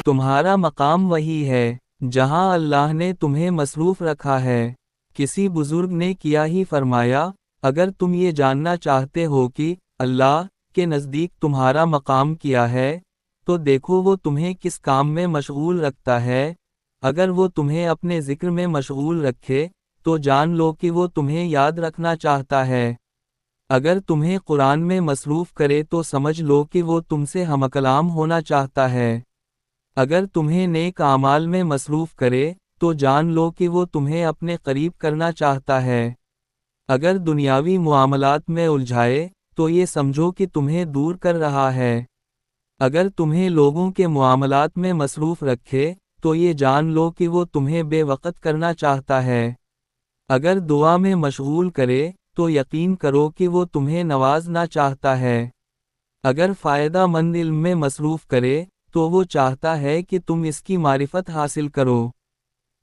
تمہارا مقام وہی ہے جہاں اللہ نے تمہیں مصروف رکھا ہے۔ کسی بزرگ نے کیا ہی فرمایا، اگر تم یہ جاننا چاہتے ہو کہ اللہ کے نزدیک تمہارا مقام کیا ہے، تو دیکھو وہ تمہیں کس کام میں مشغول رکھتا ہے۔ اگر وہ تمہیں اپنے ذکر میں مشغول رکھے تو جان لو کہ وہ تمہیں یاد رکھنا چاہتا ہے۔ اگر تمہیں قرآن میں مصروف کرے تو سمجھ لو کہ وہ تم سے ہم کلام ہونا چاہتا ہے۔ اگر تمہیں نیک اعمال میں مصروف کرے تو جان لو کہ وہ تمہیں اپنے قریب کرنا چاہتا ہے۔ اگر دنیاوی معاملات میں الجھائے تو یہ سمجھو کہ تمہیں دور کر رہا ہے۔ اگر تمہیں لوگوں کے معاملات میں مصروف رکھے تو یہ جان لو کہ وہ تمہیں بے وقت کرنا چاہتا ہے۔ اگر دعا میں مشغول کرے تو یقین کرو کہ وہ تمہیں نوازنا چاہتا ہے۔ اگر فائدہ مند علم میں مصروف کرے تو وہ چاہتا ہے کہ تم اس کی معرفت حاصل کرو۔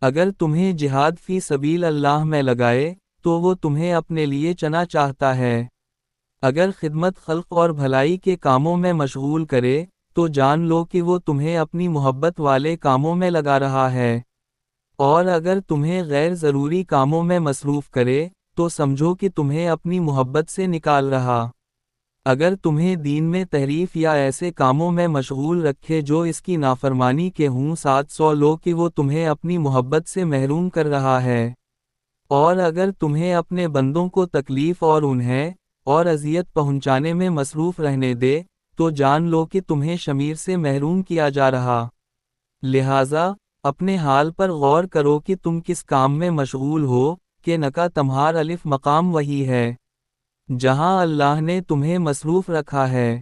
اگر تمہیں جہاد فی سبیل اللہ میں لگائے تو وہ تمہیں اپنے لیے چنا چاہتا ہے۔ اگر خدمت خلق اور بھلائی کے کاموں میں مشغول کرے تو جان لو کہ وہ تمہیں اپنی محبت والے کاموں میں لگا رہا ہے۔ اور اگر تمہیں غیر ضروری کاموں میں مصروف کرے تو سمجھو کہ تمہیں اپنی محبت سے نکال رہا۔ اگر تمہیں دین میں تحریف یا ایسے کاموں میں مشغول رکھے جو اس کی نافرمانی کے ہوں، سو لو کہ وہ تمہیں اپنی محبت سے محروم کر رہا ہے۔ اور اگر تمہیں اپنے بندوں کو تکلیف اور انہیں اور اذیت پہنچانے میں مصروف رہنے دے تو جان لو کہ تمہیں شمیر سے محروم کیا جا رہا۔ لہٰذا اپنے حال پر غور کرو کہ تم کس کام میں مشغول ہو، کہ نکا تمہار الف مقام وہی ہے جہاں اللہ نے تمہیں مصروف رکھا ہے۔